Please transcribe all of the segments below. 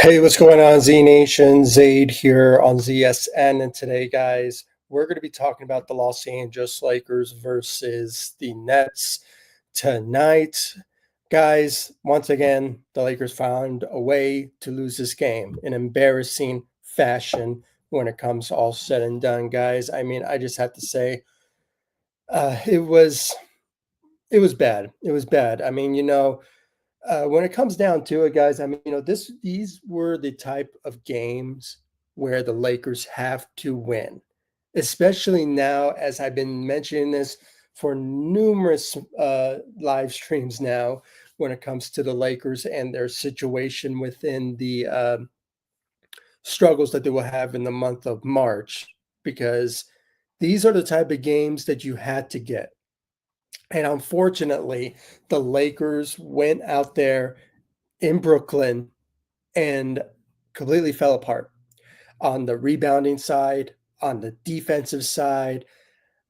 Hey, what's going on, Z Nation? Zaid here on ZSN. And today, guys, we're going to be talking about the Los Angeles Lakers versus the Nets tonight. Guys, once again, the Lakers found a way to lose this game in embarrassing fashion when it comes all said and done, guys. I mean, I just have to say, it was bad. It was bad. I mean, when it comes down to it, guys, I mean, these were the type of games where the Lakers have to win, especially now, as I've been mentioning this for numerous live streams now, when it comes to the Lakers and their situation within the struggles that they will have in the month of March, because these are the type of games that you had to get. And unfortunately, the Lakers went out there in Brooklyn and completely fell apart on the rebounding side, on the defensive side.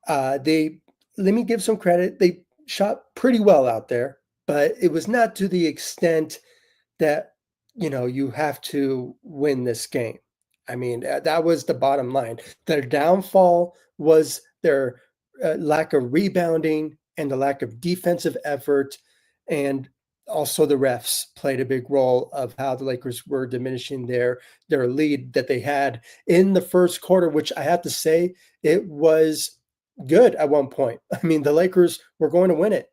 They Let me give some credit. They shot pretty well out there, but it was not to the extent that you have to win this game. I mean, that was the bottom line. Their downfall was their lack of rebounding and the lack of defensive effort, and also the refs played a big role of how the Lakers were diminishing their lead that they had in the first quarter, which I have to say it was good at one point. I mean, the Lakers were going to win it,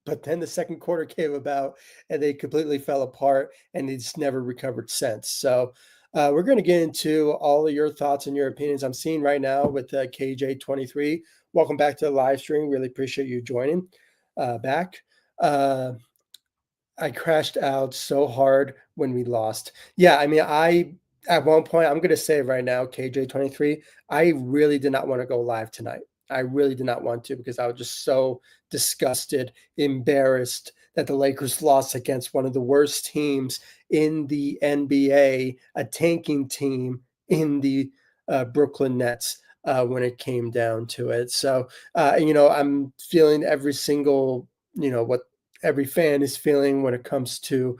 but then the second quarter came about and they completely fell apart and they just never recovered since. So we're going to get into all of your thoughts and your opinions. I'm seeing right now with KJ23. Welcome back to the live stream. Really appreciate you joining back. I crashed out so hard when we lost. Yeah, I mean, at one point, I'm going to say right now, KJ23, I really did not want to go live tonight. I really did not want to, because I was just so disgusted, embarrassed that the Lakers lost against one of the worst teams in the NBA, a tanking team in the Brooklyn Nets when it came down to it. So, I'm feeling every single, what every fan is feeling when it comes to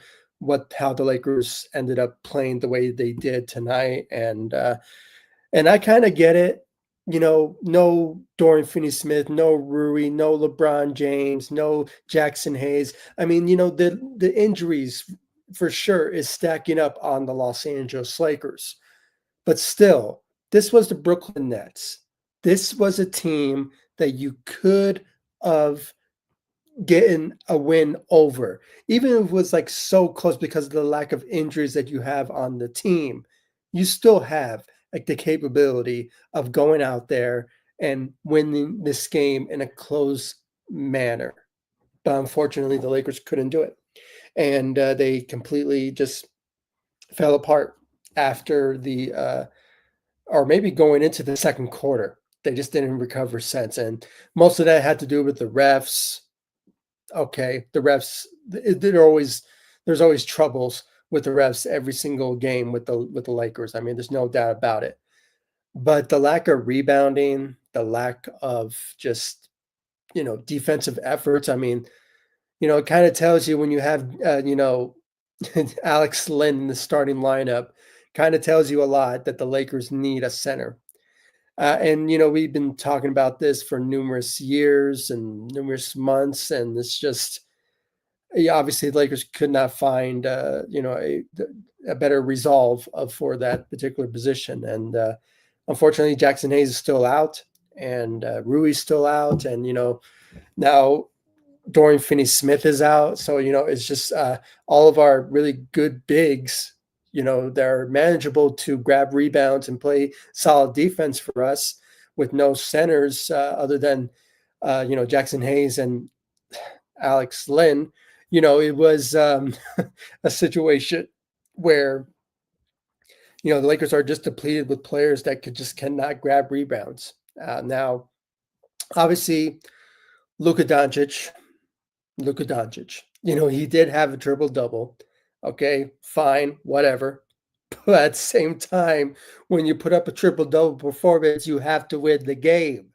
how the Lakers ended up playing the way they did tonight. And I kind of get it. No Dorian Finney-Smith, no Rui, no LeBron James, no Jackson Hayes. I mean, the injuries for sure is stacking up on the Los Angeles Lakers. But still, this was the Brooklyn Nets. This was a team that you could have getting a win over, even if it was like so close because of the lack of injuries that you have on the team. You still have like the capability of going out there and winning this game in a close manner. But unfortunately, the Lakers couldn't do it, and they completely just fell apart after or maybe going into the second quarter. They just didn't recover since, and most of that had to do with the refs. Okay, the refs, there's always troubles with the refs every single game with the Lakers. I mean, there's no doubt about it. But the lack of rebounding, the lack of just, defensive efforts. I mean, it kind of tells you when you have Alex Lynn in the starting lineup, kind of tells you a lot that the Lakers need a center. And we've been talking about this for numerous years and numerous months, and it's just, yeah, obviously the Lakers could not find a better resolve for that particular position. And unfortunately, Jackson Hayes is still out, and Rui's still out, and now Dorian Finney-Smith is out. So it's just all of our really good bigs. They're manageable to grab rebounds and play solid defense for us with no centers other than, Jackson Hayes and Alex Lynn. It was a situation where, the Lakers are just depleted with players that cannot grab rebounds. Now, obviously, Luka Doncic, he did have a triple double. Okay, fine, whatever. But at the same time, when you put up a triple double performance, you have to win the game.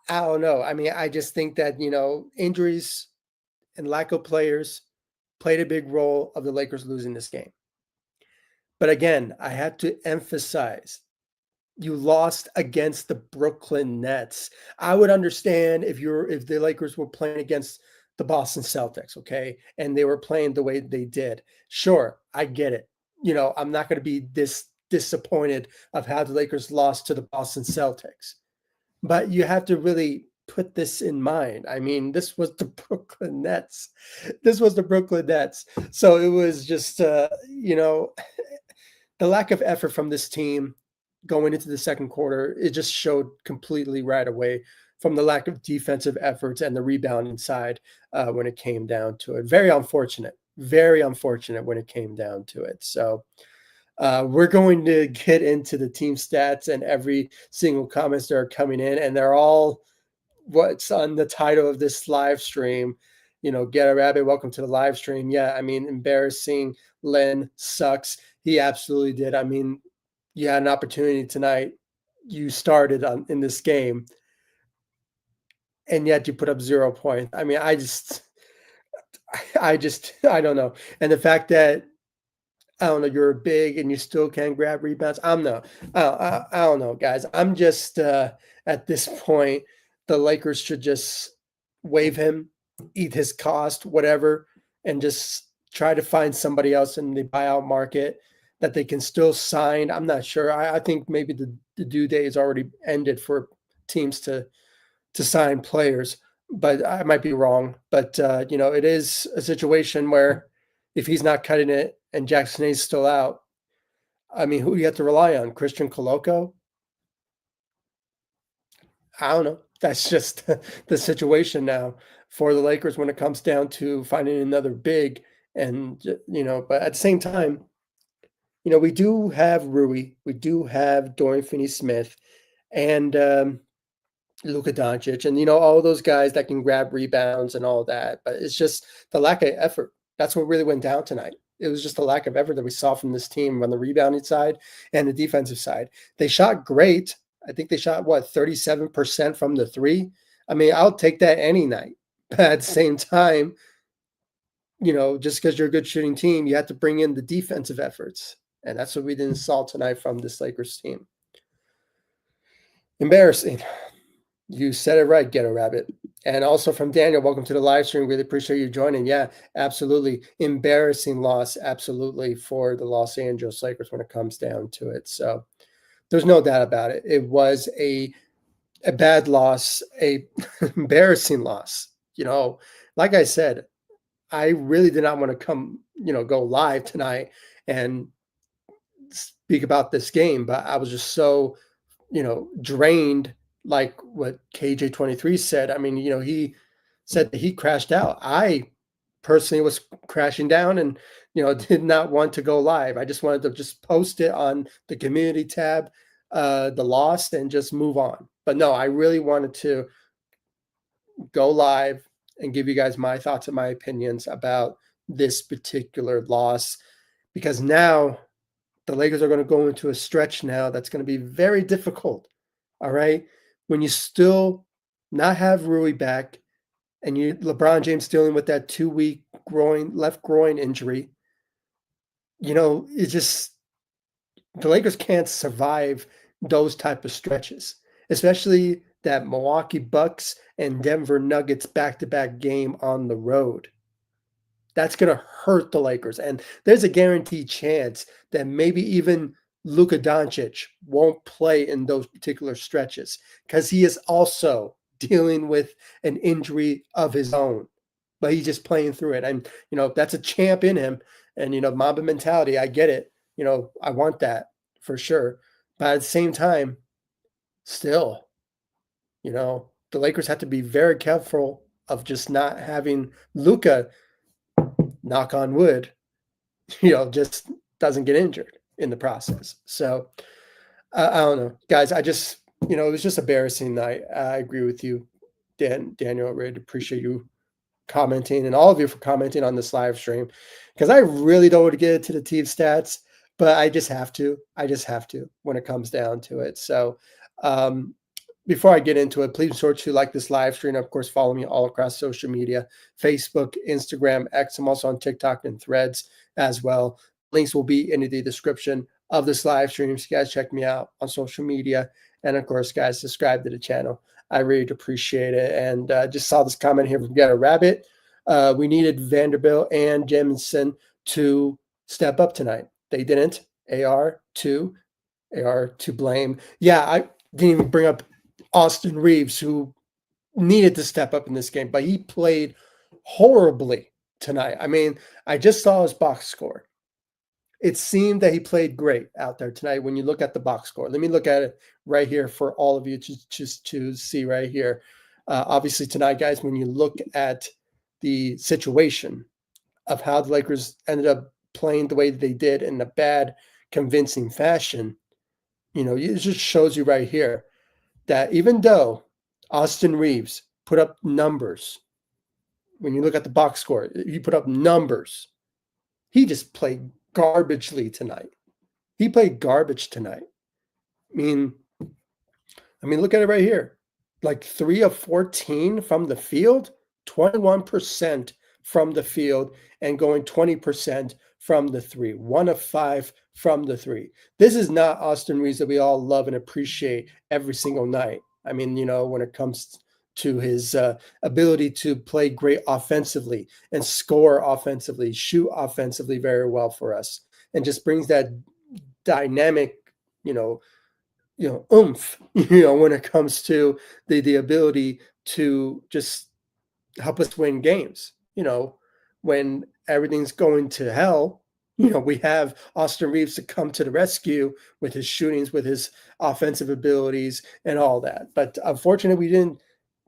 I don't know. I mean, I just think that, injuries and lack of players played a big role of the Lakers losing this game. But again, I had to emphasize you lost against the Brooklyn Nets. I would understand if the Lakers were playing against the Boston Celtics, okay, and they were playing the way they did. Sure, I get it. I'm not going to be this disappointed of how the Lakers lost to the Boston Celtics. But you have to really put this in mind. I mean, this was the Brooklyn Nets. This was the Brooklyn Nets. So it was just, the lack of effort from this team going into the second quarter, it just showed completely right away from the lack of defensive efforts and the rebounding side when it came down to it. Very unfortunate when it came down to it. So we're going to get into the team stats and every single comments that are coming in, and they're all what's on the title of this live stream. Get a rabbit. Welcome to the live stream. Yeah, I mean, embarrassing. Len sucks. He absolutely did. I mean, you had an opportunity tonight. You started in this game, and yet you put up 0 points. I mean, I don't know. And the fact that I don't know, you're big and you still can grab rebounds. I don't know, guys. I'm just at this point, the Lakers should just waive him, eat his cost, whatever, and just try to find somebody else in the buyout market that they can still sign. I'm not sure. I think maybe the due date is already ended for teams to sign players, but I might be wrong. But it is a situation where if he's not cutting it and Jackson Hayes still out, I mean, who do you have to rely on? Christian Coloco? I don't know. That's just the situation now for the Lakers when it comes down to finding another big. And, but at the same time, we do have Rui, we do have Dorian Finney-Smith, and Luka Doncic, and all those guys that can grab rebounds and all that. But it's just the lack of effort. That's what really went down tonight. It was just the lack of effort that we saw from this team on the rebounding side and the defensive side. They shot great. I think they shot 37% from the three. I mean, I'll take that any night. But at the same time, just because you're a good shooting team, you have to bring in the defensive efforts. And that's what we didn't saw tonight from this Lakers team. Embarrassing. You said it right, Ghetto Rabbit. And also from Daniel, welcome to the live stream. Really appreciate you joining. Yeah, absolutely. Embarrassing loss, absolutely, for the Los Angeles Lakers when it comes down to it. So there's no doubt about it. It was a bad loss, a embarrassing loss. Like I said, I really did not want to go live tonight and speak about this game, but I was just so, drained, like what KJ23 said. I mean, he said that he crashed out. I personally was crashing down and, did not want to go live. I just wanted to just post it on the community tab, the loss, and just move on. But no, I really wanted to go live and give you guys my thoughts and my opinions about this particular loss, because now the Lakers are going to go into a stretch now that's going to be very difficult. All right. When you still not have Rui back and LeBron James dealing with that 2-week left groin injury, it's just the Lakers can't survive those type of stretches, especially that Milwaukee Bucks and Denver Nuggets back-to-back game on the road. That's going to hurt the Lakers. And there's a guaranteed chance that maybe even Luka Doncic won't play in those particular stretches because he is also dealing with an injury of his own. But he's just playing through it. And, that's a champ in him. And, Mamba mentality, I get it. I want that for sure. But at the same time, still, the Lakers have to be very careful of just not having Luka, knock on wood, just doesn't get injured in the process. So I don't know, guys. I just, it was just embarrassing night. I agree with you, Daniel. I really appreciate you commenting and all of you for commenting on this live stream, because I really don't want to get into the team stats, but I just have to. When it comes down to it. So before I get into it, please be sure to like this live stream. Of course, follow me all across social media, Facebook, Instagram, X. I'm also on TikTok and Threads as well. Links will be in the description of this live stream. So you guys check me out on social media. And of course, guys, subscribe to the channel. I really appreciate it. And just saw this comment here from Get a Rabbit. We needed Vanderbilt and Jamison to step up tonight. They didn't. AR to blame. Yeah, I didn't even bring up Austin Reeves, who needed to step up in this game, but he played horribly tonight. I mean, I just saw his box score. It seemed that he played great out there tonight when you look at the box score. Let me look at it right here for all of you to see right here. Obviously tonight, guys, when you look at the situation of how the Lakers ended up playing the way they did in a bad, convincing fashion, it just shows you right here that even though Austin Reeves put up numbers, when you look at the box score, he put up numbers. He just played garbagely tonight. He played garbage tonight. I mean, look at it right here. Like 3 of 14 from the field, 21% from the field, and going 20% from the three. 1 of 5 from the three. This is not Austin Reeves that we all love and appreciate every single night. I mean, when it comes to his ability to play great offensively and score offensively, shoot offensively very well for us, and just brings that dynamic, oomph, when it comes to the ability to just help us win games. When everything's going to hell, we have Austin Reeves to come to the rescue with his shootings, with his offensive abilities and all that. But unfortunately,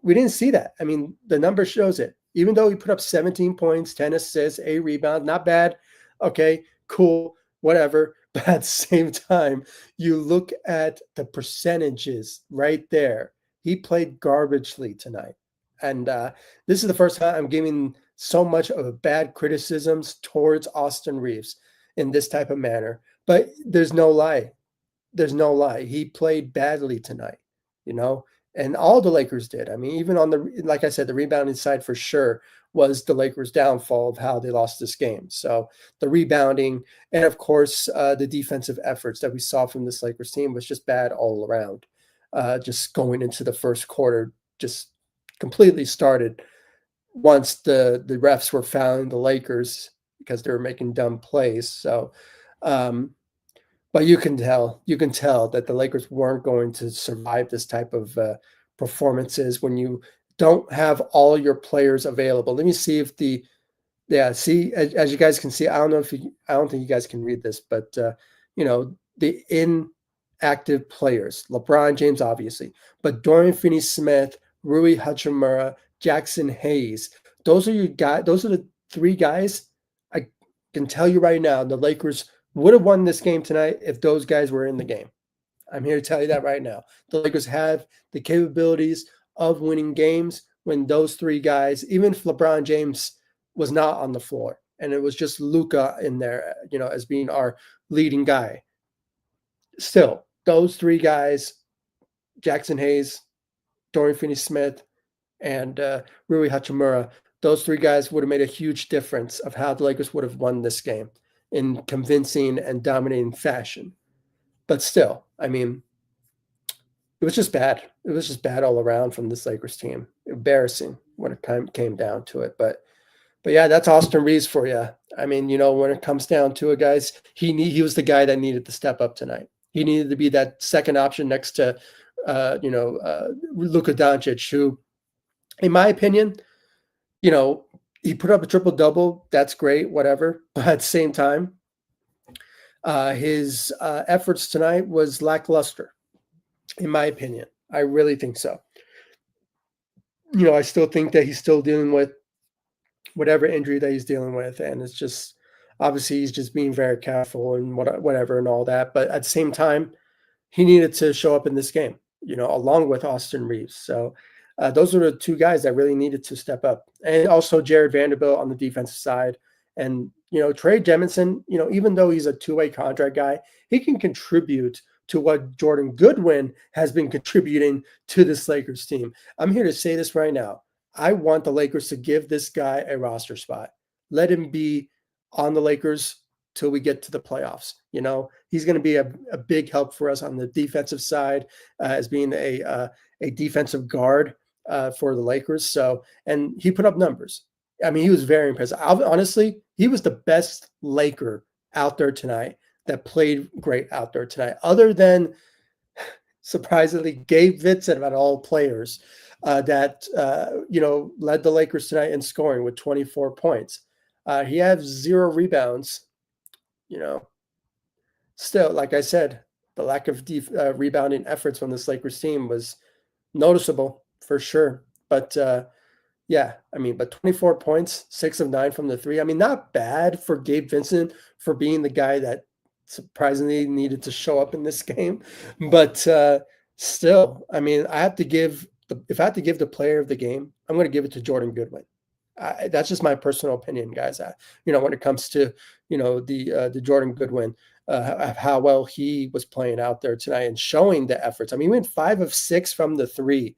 we didn't see that. I mean, the number shows it. Even though he put up 17 points, 10 assists, 8 rebounds, not bad. Okay, cool, whatever. But at the same time, you look at the percentages right there. He played garbagely tonight. And this is the first time I'm giving so much of a bad criticisms towards Austin Reeves in this type of manner. But there's no lie. There's no lie. He played badly tonight, and all the Lakers did. I mean, even like I said, the rebounding side for sure was the Lakers' downfall of how they lost this game. So the rebounding and, of course, the defensive efforts that we saw from this Lakers team was just bad all around. Just going into the first quarter, just completely started once the refs were fouling the Lakers because they were making dumb plays. So, but you can tell that the Lakers weren't going to survive this type of performances when you don't have all your players available. Let me see if see, as you guys can see, I don't think you guys can read this, but the inactive players, LeBron James, obviously, but Dorian Finney-Smith, Rui Hachimura, Jackson Hayes, those are the 3 guys. I can tell you right now, the Lakers would have won this game tonight if those guys were in the game. I'm here to tell you that right now. The Lakers have the capabilities of winning games when those 3 guys, even if LeBron James was not on the floor and it was just Luka in there, as being our leading guy. Still, those 3 guys, Jackson Hayes, Dorian Finney-Smith, and Rui Hachimura, those 3 guys would have made a huge difference of how the Lakers would have won this game in convincing and dominating fashion. But still, I mean, it was just bad. It was just bad all around from this Lakers team. Embarrassing when it came down to it. But yeah, that's Austin Reeves for you. I mean, when it comes down to it, guys, he was the guy that needed to step up tonight. He needed to be that second option next to Luka Doncic, who, in my opinion, he put up a triple-double. That's great, whatever. But at the same time, his efforts tonight was lackluster, in my opinion. I really think so. I still think that he's still dealing with whatever injury that he's dealing with, and it's just obviously he's just being very careful and whatever and all that. But at the same time, he needed to show up in this game, along with Austin Reeves. So those are the 2 guys that really needed to step up, and also Jared Vanderbilt on the defensive side. And Trey Jemison, even though he's a 2-way contract guy, he can contribute to what Jordan Goodwin has been contributing to this Lakers team. I'm here to say this right now. I want the Lakers to give this guy a roster spot. Let him be on the Lakers till we get to the playoffs. He's going to be a big help for us on the defensive side as being a defensive guard for the Lakers. So, and he put up numbers. I mean, he was very impressive. Honestly, he was the best Laker out there tonight that played great out there tonight, other than surprisingly Gabe Vincent of all players that led the Lakers tonight in scoring with 24 points. He had 0 rebounds. Still, like I said, the lack of rebounding efforts from this Lakers team was noticeable for sure. But yeah, I mean, but 24 points, 6 of 9 from the three. I mean, not bad for Gabe Vincent for being the guy that surprisingly needed to show up in this game. But still, I mean, if I have to give the player of the game, I'm going to give it to Jordan Goodwin. That's just my personal opinion, guys. When it comes to the Jordan Goodwin, how well he was playing out there tonight and showing the efforts. I mean, we went 5 of 6 from the three.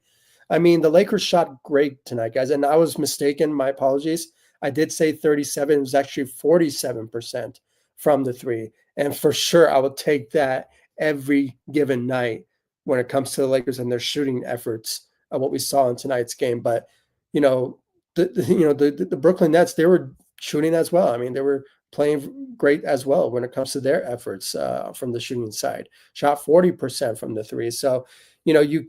I mean, the Lakers shot great tonight, guys, and I was mistaken. My apologies. I did say 37. It was actually 47% from the three, and for sure, I would take that every given night when it comes to the Lakers and their shooting efforts of what we saw in tonight's game. But the Brooklyn Nets, they were shooting as well. I mean, they were playing great as well when it comes to their efforts from the shooting side. Shot 40% from the three. So, you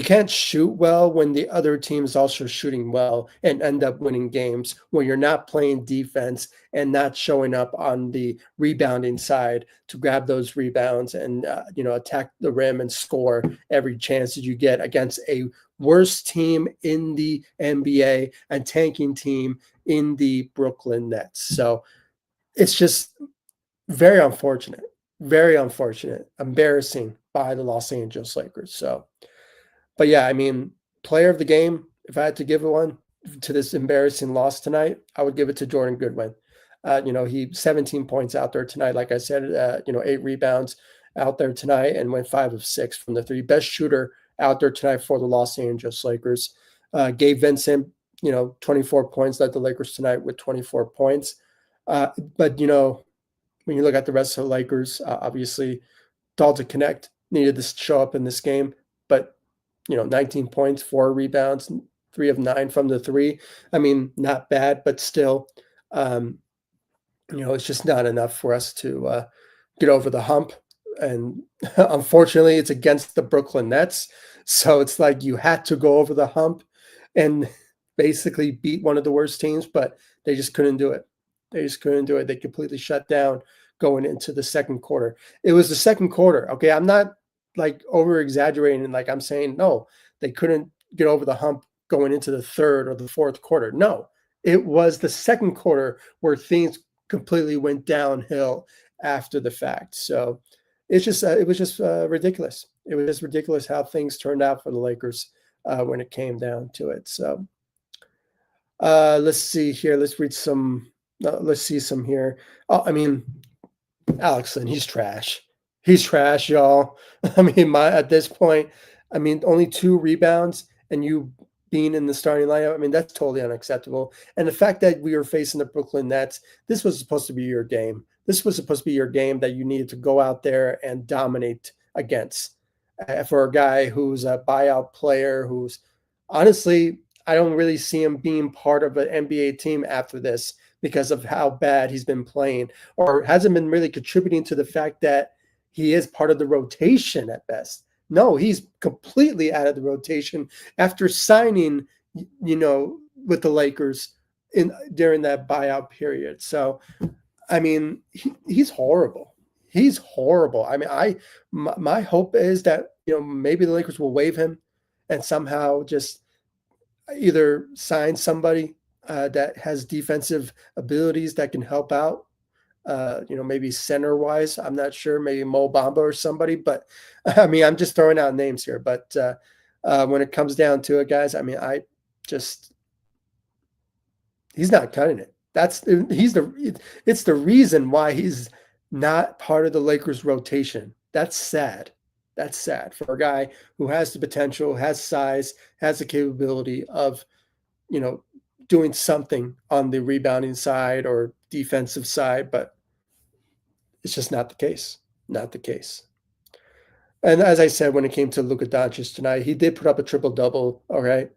can't shoot well when the other team is also shooting well and end up winning games when you're not playing defense and not showing up on the rebounding side to grab those rebounds and attack the rim and score every chance that you get against a worst team in the NBA and tanking team in the Brooklyn Nets. So it's just very unfortunate, embarrassing by the Los Angeles Lakers. So. But yeah, I mean, player of the game, if I had to give one to this embarrassing loss tonight, I would give it to Jordan Goodwin. He 17 points out there tonight. Like I said, 8 rebounds out there tonight and went 5 of 6 from the three. Best shooter out there tonight for the Los Angeles Lakers. Gabe Vincent, 24 points, led the Lakers tonight with 24 points. But, when you look at the rest of the Lakers, obviously, Dalton Connect needed to show up in this game. But 19 points, 4 rebounds, 3 of 9 from the three. I mean, not bad, but still, it's just not enough for us to get over the hump. And unfortunately, it's against the Brooklyn Nets. So it's like you had to go over the hump and basically beat one of the worst teams, but they just couldn't do it. They completely shut down going into the second quarter. It was the second quarter. Okay, I'm not like over exaggerating and like I'm saying, no, they couldn't get over the hump going into the third or the fourth quarter. No, it was the second quarter where things completely went downhill after the fact. So it was just ridiculous. It was just ridiculous how things turned out for the Lakers when it came down to it. So let's see here. Let's read some. Let's see some here. Oh, I mean, Alex Len, he's trash. He's trash, y'all. I mean, at this point, I mean, only 2 rebounds and you being in the starting lineup, I mean, that's totally unacceptable. And the fact that we were facing the Brooklyn Nets, this was supposed to be your game. This was supposed to be your game that you needed to go out there and dominate against. For a guy who's a buyout player, who's honestly, I don't really see him being part of an NBA team after this because of how bad he's been playing, or hasn't been really contributing to the fact that he is part of the rotation at best. No, he's completely out of the rotation after signing, with the Lakers during that buyout period. So, I mean, he's horrible. He's horrible. I mean, my hope is that, maybe the Lakers will waive him and somehow just either sign somebody that has defensive abilities that can help out. Maybe center wise, I'm not sure, maybe Mo Bamba or somebody, but I mean, I'm just throwing out names here. But when it comes down to it, guys, I mean, he's not cutting it. It's the reason why he's not part of the Lakers rotation. That's sad. That's sad for a guy who has the potential, has size, has the capability of, doing something on the rebounding side or defensive side, but it's just not the case. Not the case. And as I said, when it came to Luka Doncic tonight, he did put up a triple double. All right,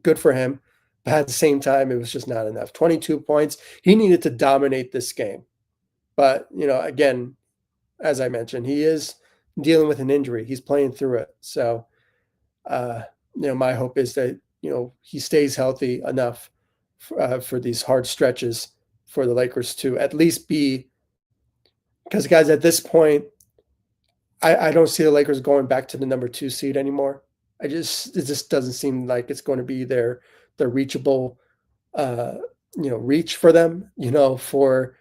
good for him. But at the same time, it was just not enough. 22 points. He needed to dominate this game. But again, as I mentioned, he is dealing with an injury. He's playing through it. So, uh, my hope is that he stays healthy enough for these hard stretches for the Lakers to at least be. Because guys, at this point, I don't see the Lakers going back to the number 2 seed anymore. It just doesn't seem like it's going to be their reachable uh, reach for them, uh, for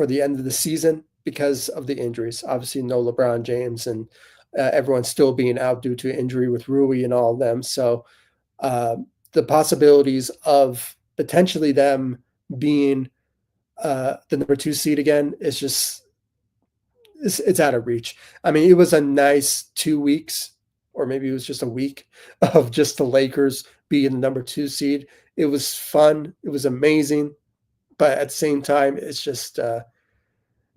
the end of the season because of the injuries. Obviously, no LeBron James and everyone's still being out due to injury with Rui and all of them. So uh, the possibilities of potentially them being the number 2 seed again is just it's out of reach. I mean, it was a nice 2 weeks, or maybe it was just a week of just the Lakers being the number 2 seed. It was fun. It was amazing. But at the same time, it's just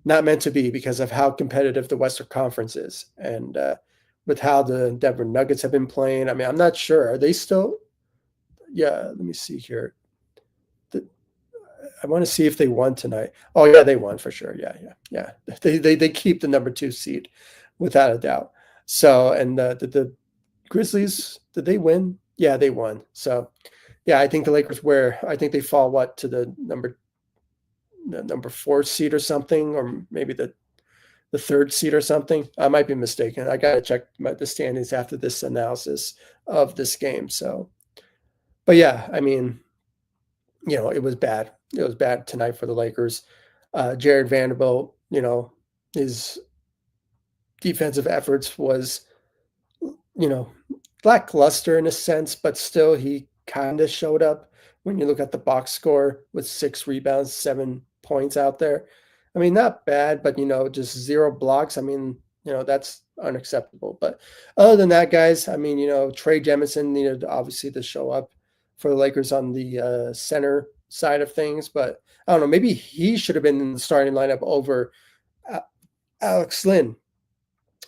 not meant to be because of how competitive the Western Conference is. And with how the Denver Nuggets have been playing, I mean, I'm not sure. Are they still? Yeah, let me see here. I want to see if they won tonight. Oh yeah, they won for sure. Yeah. They keep the number 2 seed without a doubt. So and the Grizzlies, did they win? Yeah, they won. So yeah, I think the Lakers I think they fall to the number 4 seed or something, or maybe the 3rd seed or something. I might be mistaken. I got to check the standings after this analysis of this game. So, but yeah, I mean, it was bad. It was bad tonight for the Lakers. Jared Vanderbilt, his defensive efforts was, you know, lackluster in a sense, but still he kind of showed up when you look at the box score with 6 rebounds, 7 points out there. I mean, not bad, but just 0 blocks. I mean, that's unacceptable. But other than that, guys, I mean, Trey Jemison needed obviously to show up for the Lakers on the center side of things, but I don't know, maybe he should have been in the starting lineup over Alex Lynn.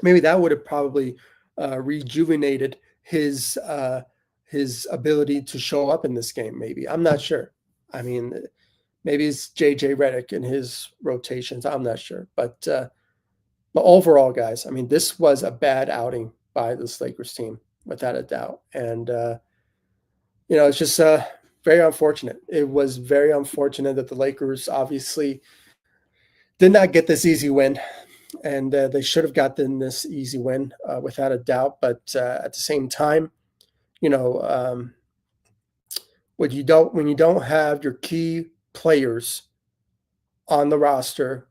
Maybe that would have probably rejuvenated his ability to show up in this game. Maybe I'm not sure. I mean, maybe it's JJ Redick in his rotations. I'm not sure, but overall, guys, I mean, this was a bad outing by this Lakers team without a doubt, and it's just very unfortunate. It was very unfortunate that the Lakers obviously did not get this easy win, and they should have gotten this easy win without a doubt. But at the same time, when you don't have your key players on the roster,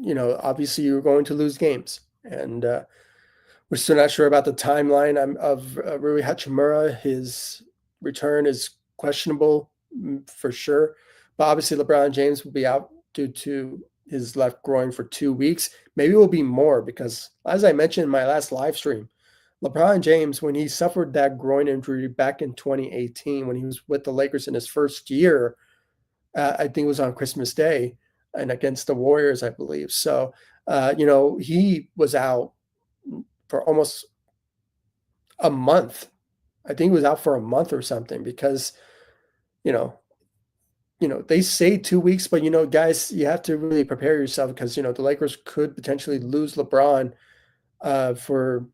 obviously you're going to lose games, and we're still not sure about the timeline of Rui Hachimura. His return is questionable for sure, but obviously LeBron James will be out due to his left groin for 2 weeks. Maybe it will be more because, as I mentioned in my last live stream, LeBron James, when he suffered that groin injury back in 2018, when he was with the Lakers in his first year, I think it was on Christmas Day and against the Warriors, I believe. So, he was out for almost a month. I think he was out for a month or something because, you know, they say 2 weeks, but guys, you have to really prepare yourself because the Lakers could potentially lose LeBron for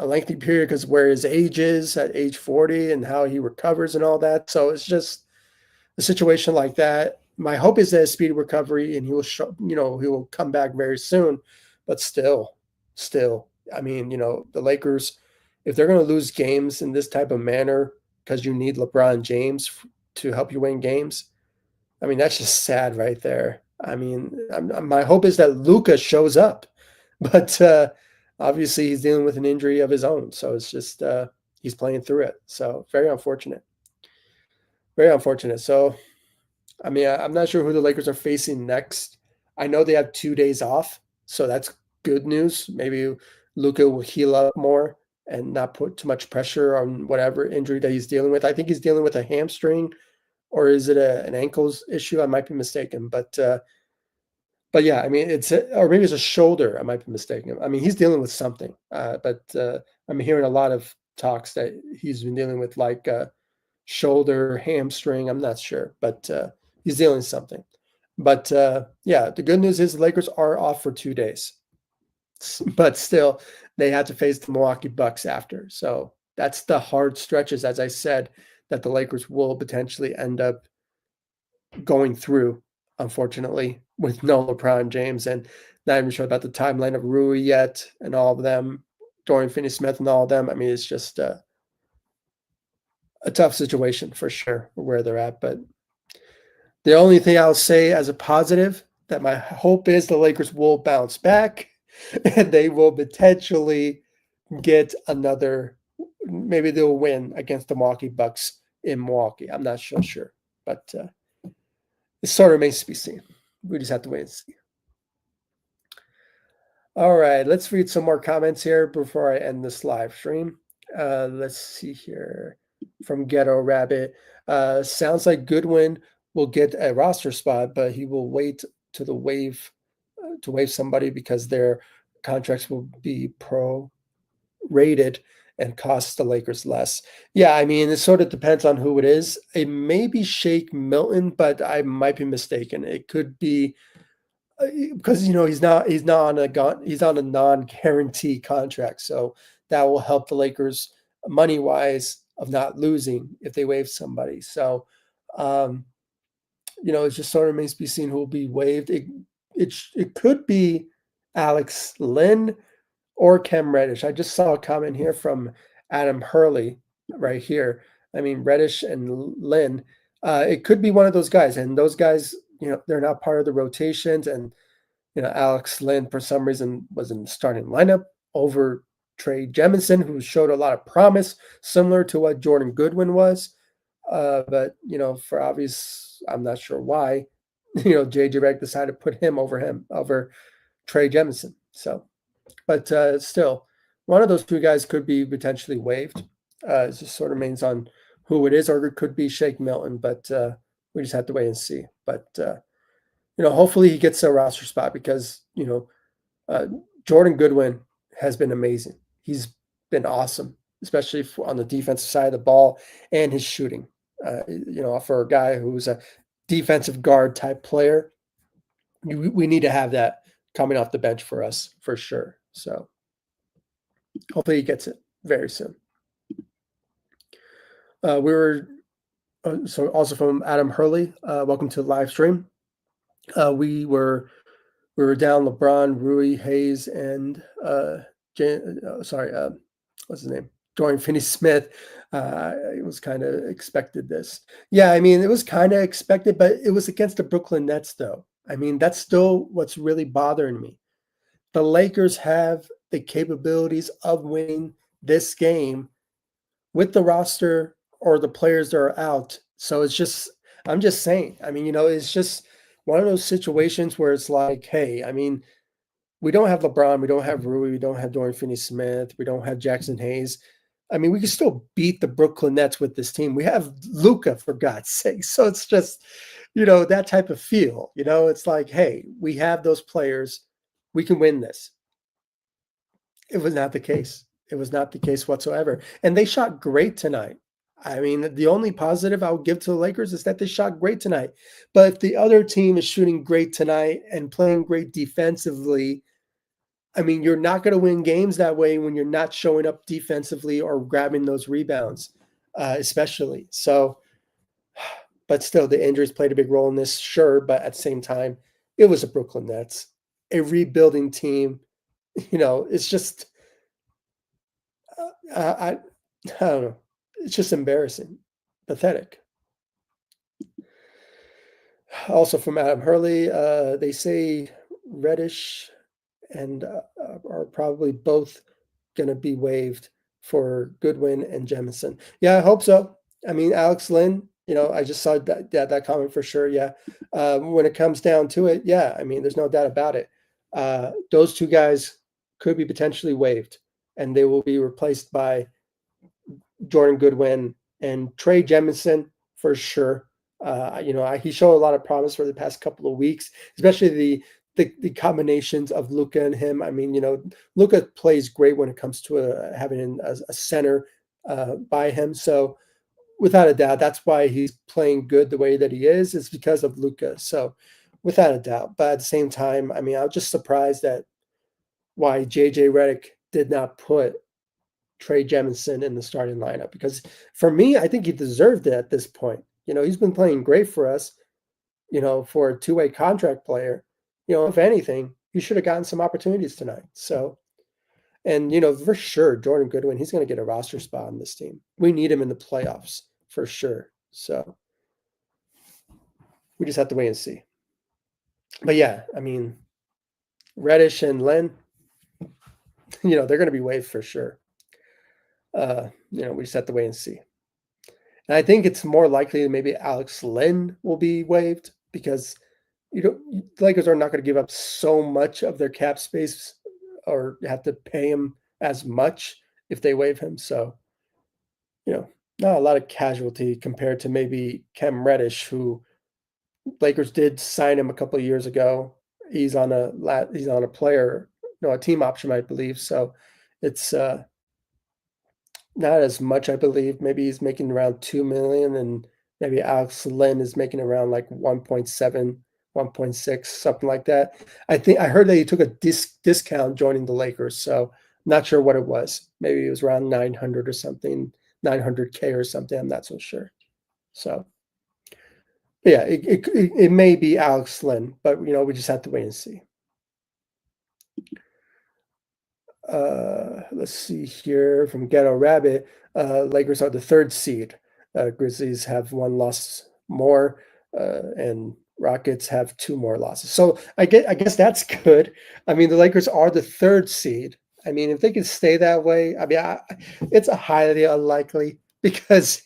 a lengthy period because where his age is at age 40 and how he recovers and all that. So it's just a situation like that. My hope is that a speedy recovery and he will he will come back very soon. But still, I mean, the Lakers, if they're going to lose games in this type of manner because you need LeBron James to help you win games, I mean, that's just sad right there. I mean, my hope is that Luka shows up, but obviously he's dealing with an injury of his own. So it's just he's playing through it. So very unfortunate. Very unfortunate. So, I mean, I'm not sure who the Lakers are facing next. I know they have 2 days off, so that's good news. Maybe Luka will heal up more and not put too much pressure on whatever injury that he's dealing with. I think he's dealing with a hamstring or is it an ankles issue? I might be mistaken, but yeah, I mean, or maybe it's a shoulder. I might be mistaken. I mean, he's dealing with something, but I'm hearing a lot of talks that he's been dealing with like shoulder, hamstring. I'm not sure, but he's dealing with something. But yeah, the good news is the Lakers are off for 2 days, but still, they had to face the Milwaukee Bucks after. So that's the hard stretches, as I said, that the Lakers will potentially end up going through, unfortunately, with no LeBron James and not even sure about the timeline of Rui yet and all of them, Dorian Finney-Smith and all of them. I mean, it's just a tough situation for sure where they're at. But the only thing I'll say as a positive that my hope is the Lakers will bounce back and they will potentially get another, maybe they'll win against the Milwaukee Bucks in Milwaukee. I'm not so sure, but it sort of remains to be seen. We just have to wait and see. All right, let's read some more comments here before I end this live stream. Let's see here from Ghetto Rabbit. Sounds like Goodwin will get a roster spot, but he will wait to the waive to waive somebody because their contracts will be pro-rated and cost the Lakers less. Yeah, I mean, it sort of depends on who it is. It may be Shake Milton, but I might be mistaken. It could be because he's not on he's on a non-guarantee contract, so that will help the Lakers money wise of not losing if they waive somebody. So, um, it just sort of remains to be seen who will be waived. It could be Alex Lynn or Cam Reddish. I just saw a comment here from Adam Hurley right here. I mean, Reddish and Lynn. It could be one of those guys, and those guys, they're not part of the rotations. And Alex Lynn for some reason was in the starting lineup over Trey Jemison, who showed a lot of promise, similar to what Jordan Goodwin was. But for obvious, I'm not sure why. JJ Redick decided to put him over Trey Jemison. So. But still, one of those two guys could be potentially waived. It just sort of remains on who it is, or it could be Shake Milton, but we just have to wait and see. But hopefully he gets a roster spot because uh, Jordan Goodwin has been amazing. He's been awesome, especially on the defensive side of the ball and his shooting. For a guy who's a defensive guard type player, we need to have that coming off the bench for us for sure. So hopefully he gets it very soon. We were so also from Adam Hurley. Welcome to the live stream. We were down LeBron, Rui, Hayes, and what's his name? Dorian Finney-Smith. It was kind of expected this. Yeah, I mean, it was kind of expected, but it was against the Brooklyn Nets, though. I mean, that's still what's really bothering me. The Lakers have the capabilities of winning this game with the roster or the players that are out. So I'm just saying. I mean, it's just one of those situations where it's like, hey, I mean, we don't have LeBron, we don't have Rui, we don't have Dorian Finney-Smith, we don't have Jackson Hayes. I mean, we can still beat the Brooklyn Nets with this team. We have Luka, for God's sake. So it's just, that type of feel. It's like, hey, we have those players. We can win this. It was not the case. It was not the case whatsoever. And they shot great tonight. I mean, the only positive I would give to the Lakers is that they shot great tonight. But if the other team is shooting great tonight and playing great defensively, I mean, you're not going to win games that way when you're not showing up defensively or grabbing those rebounds, especially. So, but still, the injuries played a big role in this, sure. But at the same time, it was a Brooklyn Nets, a rebuilding team. It's just, I don't know. It's just embarrassing, pathetic. Also from Adam Hurley, they say Reddish and are probably both going to be waived for Goodwin and Jemison. Yeah, I hope so. I mean, Alex Lynn, I just saw that comment for sure. Yeah. When it comes down to it, yeah, I mean, there's no doubt about it. Those two guys could be potentially waived, and they will be replaced by Jordan Goodwin and Trey Jemison for sure. He showed a lot of promise for the past couple of weeks, especially the combinations of Luka and him. I mean, Luka plays great when it comes to having a center by him. So without a doubt, that's why he's playing good the way that he is because of Luka. So without a doubt. But at the same time, I mean, I was just surprised that why JJ Redick did not put Trey Jemison in the starting lineup, because for me, I think he deserved it at this point. He's been playing great for us, for a two-way contract player. If anything, he should have gotten some opportunities tonight. So, and for sure, Jordan Goodwin, he's going to get a roster spot on this team. We need him in the playoffs for sure. So we just have to wait and see. But yeah, I mean, Reddish and Len, they're going to be waived for sure. We just have to wait and see. And I think it's more likely that maybe Alex Len will be waived, because the Lakers are not going to give up so much of their cap space or have to pay him as much if they waive him. So, not a lot of casualty compared to maybe Cam Reddish, who Lakers did sign him a couple of years ago. He's on a player, a team option, I believe. So it's not as much, I believe. Maybe he's making around 2 million, and maybe Alex Len is making around like 1.7, 1.6, something like that. I heard that he took a discount joining the Lakers, so I'm not sure what it was. Maybe it was around 900 or something, 900K or something. I'm not so sure. So yeah, it may be Alex Len, but we just have to wait and see. Let's see here from Ghetto Rabbit. Lakers are the third seed. Grizzlies have one loss more, and Rockets have two more losses. So I guess that's good. I mean, the Lakers are the third seed. I mean, if they can stay that way, I mean, it's a highly unlikely, because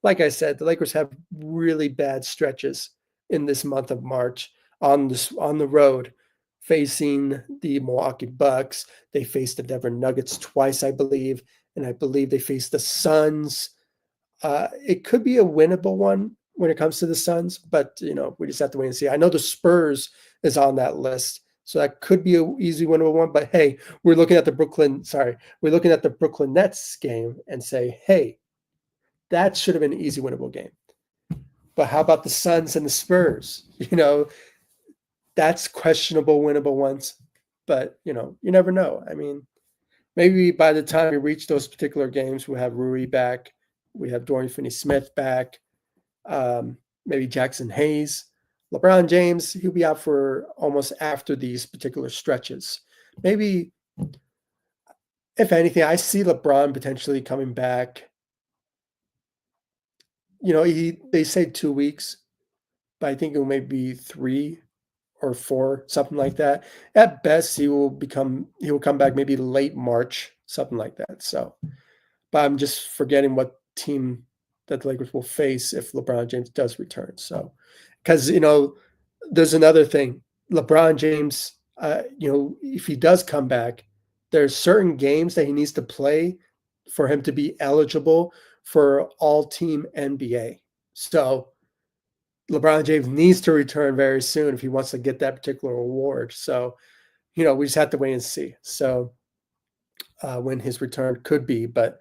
like I said, the Lakers have really bad stretches in this month of March on the road, facing the Milwaukee Bucks. They faced the Denver Nuggets twice, I believe, and I believe they faced the Suns. It could be a winnable one when it comes to the Suns, but we just have to wait and see. I know the Spurs is on that list, so that could be an easy winnable one. But hey, we're looking at the Brooklyn Nets game and say, hey, that should have been an easy winnable game. But how about the Suns and the Spurs? That's questionable winnable ones. But you never know. I mean, maybe by the time we reach those particular games, we'll have Rui back. We have Dorian Finney-Smith back. Maybe Jackson Hayes. LeBron James, he'll be out for almost after these particular stretches. Maybe, if anything, I see LeBron potentially coming back. They say 2 weeks, but I think it may be 3 or 4, something like that. At best, he will come back maybe late March, something like that. So, but I'm just forgetting what team that the Lakers will face if LeBron James does return. So, because there's another thing. LeBron James, if he does come back, there's certain games that he needs to play for him to be eligible for all-team NBA. So LeBron James needs to return very soon if he wants to get that particular award. So, we just have to wait and see. So when his return could be, but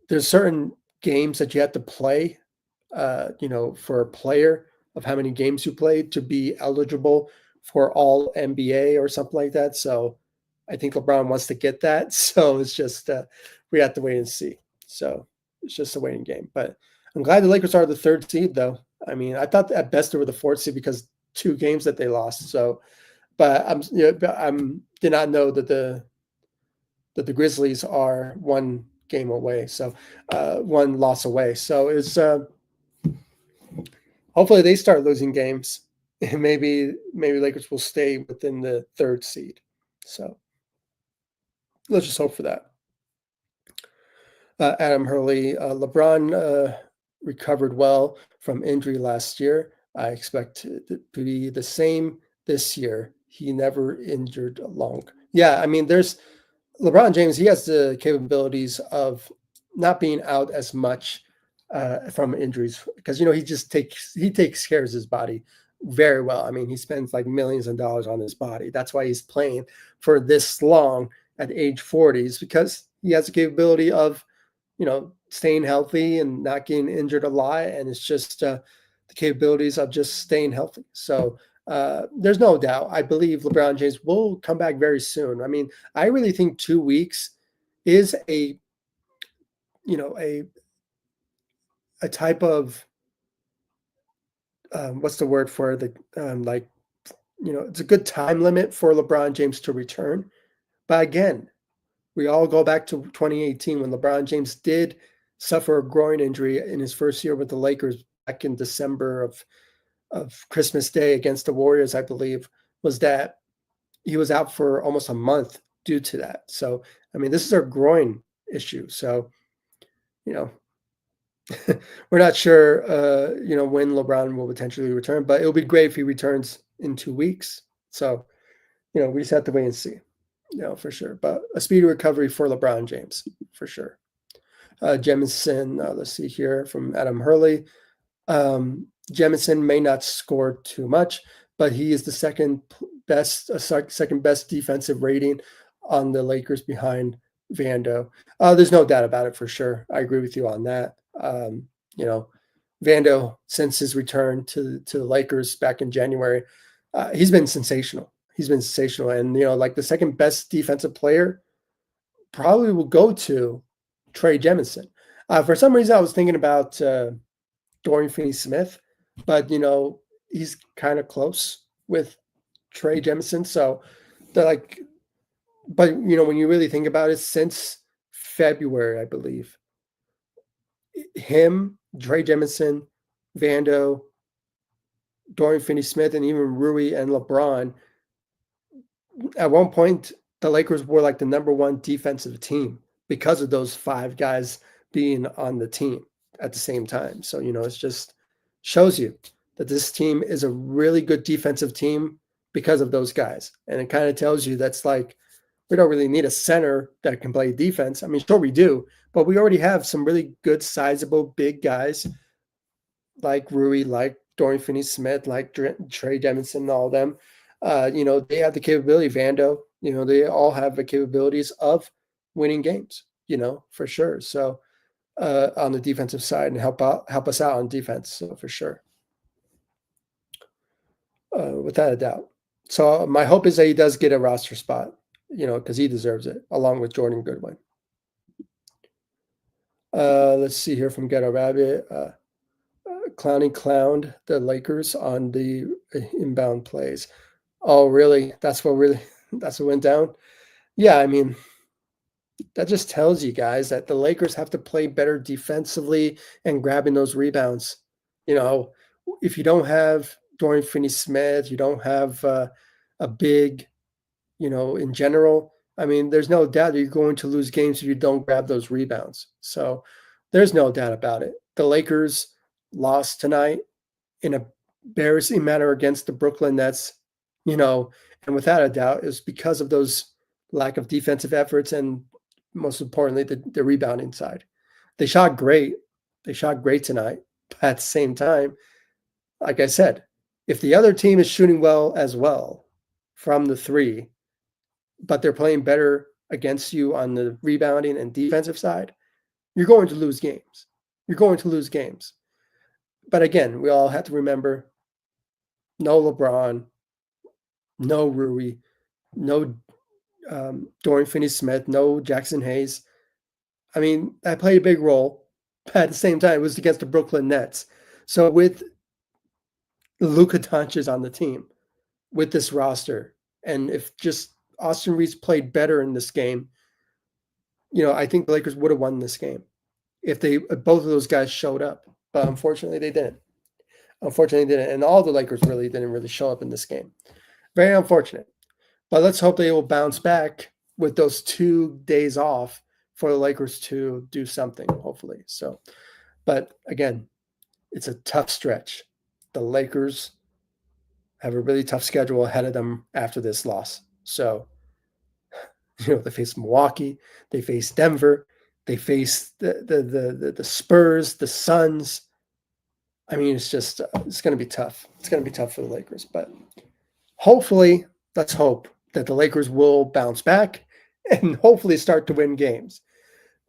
there's certain games that you have to play, for a player, of how many games you played to be eligible for all NBA or something like that. So I think LeBron wants to get that. So it's just, we have to wait and see. So it's just a waiting game. But I'm glad the Lakers are the third seed, though. I mean, I thought at best they were the fourth seed because 2 games that they lost. So, but did not know that the Grizzlies are 1 game away. So 1 loss away. So it's hopefully they start losing games, and maybe Lakers will stay within the third seed. So let's just hope for that. Adam Hurley, LeBron recovered well from injury last year. I expect it to be the same this year. He never injured long. Yeah, I mean, there's LeBron James. He has the capabilities of not being out as much from injuries because he takes care of his body very well. I mean, he spends like millions of dollars on his body. That's why he's playing for this long at age 40s because he has the capability of staying healthy and not getting injured a lot, and it's just the capabilities of just staying healthy. So there's no doubt. I believe LeBron James will come back very soon. I mean, I really think 2 weeks is a type of what's the word for the like it's a good time limit for LeBron James to return. But again, we all go back to 2018 when LeBron James did suffer a groin injury in his first year with the Lakers back in December of Christmas Day against the Warriors, I believe, was that he was out for almost a month due to that. So, I mean, this is a groin issue. So, you know, we're not sure, when LeBron will potentially return, but it'll be great if he returns in 2 weeks. So, we just have to wait and see, for sure. But a speedy recovery for LeBron James, for sure. Jemison, let's see here from Adam Hurley. Jemison may not score too much, but he is the second best defensive rating on the Lakers behind Vando. There's no doubt about it for sure. I agree with you on that. Vando, since his return to the Lakers back in January, he's been sensational. He's been sensational, and like the second best defensive player probably will go to Trey Jemison. For some reason, I was thinking about Dorian Finney-Smith, but he's kind of close with Trey Jemison. So they're like, but when you really think about it, since February, I believe, him, Trey Jemison, Vando, Dorian Finney-Smith, and even Rui and LeBron, at one point, the Lakers were like the number one defensive team because of those five guys being on the team at the same time. So, it's just shows you that this team is a really good defensive team because of those guys. And it kind of tells you that's like, we don't really need a center that can play defense. I mean, sure we do, but we already have some really good, sizable, big guys like Rui, like Dorian Finney-Smith, like Trey Jemison, and all of them. They have the capability, Vando, they all have the capabilities of winning games, for sure. So on the defensive side and help us out on defense, so for sure. Without a doubt. So my hope is that he does get a roster spot, because he deserves it, along with Jordan Goodwin. Let's see here from Ghetto Rabbit. Clowny clowned the Lakers on the inbound plays. Oh, really? That's what went down? Yeah, I mean, that just tells you guys that the Lakers have to play better defensively and grabbing those rebounds. If you don't have Dorian Finney-Smith, you don't have a big, in general, I mean, there's no doubt that you're going to lose games if you don't grab those rebounds. So there's no doubt about it. The Lakers lost tonight in a embarrassing manner against the Brooklyn Nets, and without a doubt, it's because of those lack of defensive efforts and most importantly, the rebounding side. They shot great. They shot great tonight. But at the same time, like I said, if the other team is shooting well as well from the three, but they're playing better against you on the rebounding and defensive side, you're going to lose games. You're going to lose games. But again, we all have to remember no LeBron, no Rui, no Dorian Finney-Smith, no Jackson Hayes. I mean, that played a big role, but at the same time, it was against the Brooklyn Nets. So with Luka Doncic on the team, with this roster, and if just Austin Reeves played better in this game, I think the Lakers would have won this game if both of those guys showed up. But unfortunately, they didn't. And all the Lakers didn't really show up in this game. Very unfortunate. But let's hope they will bounce back with those 2 days off for the Lakers to do something, hopefully. So, but again, it's a tough stretch. The Lakers have a really tough schedule ahead of them after this loss. So, they face Milwaukee, they face Denver, They face the Spurs, the Suns. I mean, it's just it's going to be tough. It's going to be tough for the Lakers, but hopefully, let's hope that the Lakers will bounce back and hopefully start to win games,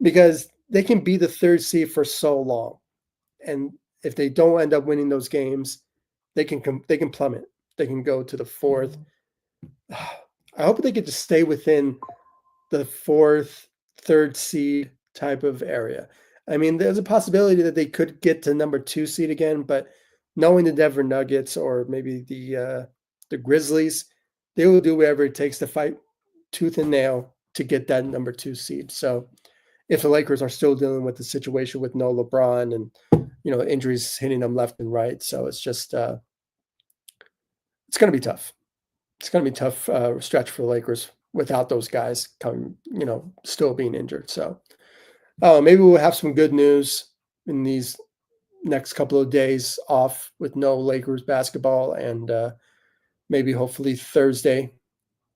because they can be the third seed for so long, and if they don't end up winning those games, they can plummet. They can go to the fourth. I hope they get to stay within the fourth, third seed type of area. I mean, there's a possibility that they could get to number 2 seed again, but knowing the Denver Nuggets or maybe the Grizzlies, they will do whatever it takes to fight tooth and nail to get that number 2 seed. So if the Lakers are still dealing with the situation with no LeBron and injuries hitting them left and right, so it's just it's going to be tough. It's going to be a tough stretch for the Lakers without those guys coming, still being injured. So maybe we'll have some good news in these next couple of days off with no Lakers basketball, and maybe hopefully Thursday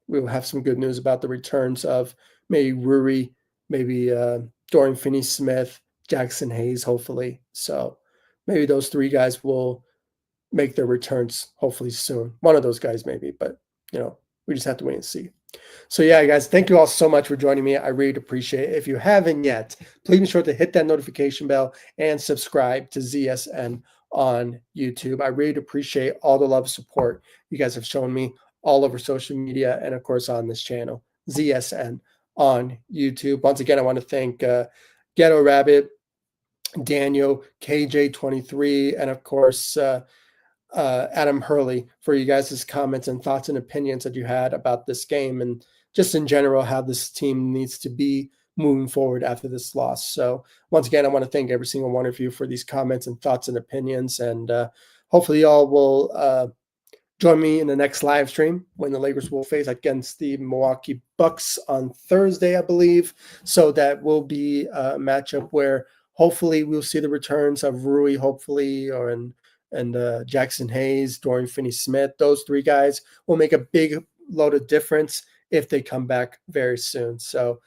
we'll have some good news about the returns of maybe Ruri, maybe Dorian Finney-Smith, Jackson Hayes, hopefully. So maybe those 3 guys will make their returns hopefully soon. One of those guys maybe, but we just have to wait and see. So yeah, guys, thank you all so much for joining me. I really appreciate it. If you haven't yet, please be sure to hit that notification bell and subscribe to ZSN on YouTube. I really appreciate all the love and support you guys have shown me all over social media and, of course, on this channel, ZSN on YouTube. Once again, I want to thank Ghetto Rabbit, Daniel, KJ23, and, of course, Adam Hurley for you guys' comments and thoughts and opinions that you had about this game and just in general how this team needs to be moving forward after this loss. So once again, I want to thank every single one of you for these comments and thoughts and opinions, and hopefully y'all will join me in the next live stream when the Lakers will face against the Milwaukee Bucks on Thursday, I believe. So that will be a matchup where hopefully we'll see the returns of Rui, hopefully, and Jackson Hayes, Dorian Finney-Smith. Those 3 guys will make a big load of difference if they come back very soon. So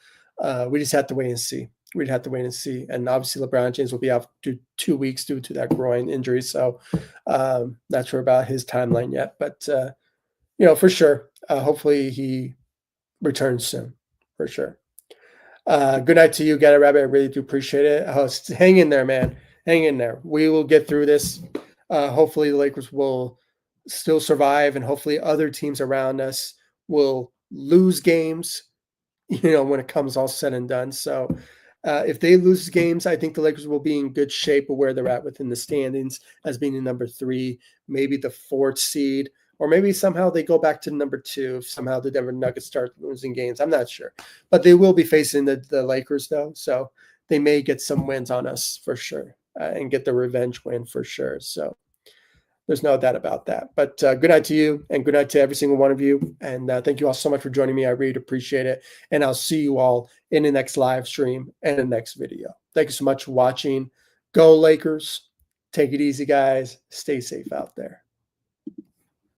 we just have to wait and see. We'd have to wait and see. And obviously LeBron James will be out for 2 weeks due to that groin injury. So not sure about his timeline yet. But, for sure, hopefully he returns soon, for sure. Good night to you, Ghetto Rabbit. I really do appreciate it. Hang in there, man. Hang in there. We will get through this. Hopefully the Lakers will still survive, and hopefully other teams around us will lose games, when it comes all said and done. So if they lose games, I think the Lakers will be in good shape of where they're at within the standings as being the number 3, maybe the 4th seed, or maybe somehow they go back to number 2 if somehow the Denver Nuggets start losing games. I'm not sure. But they will be facing the Lakers, though, so they may get some wins on us for sure. And get the revenge win for sure. So there's no doubt about that. But good night to you, and good night to every single one of you. And thank you all so much for joining me. I really appreciate it. And I'll see you all in the next live stream and the next video. Thank you so much for watching. Go Lakers. Take it easy, guys. Stay safe out there.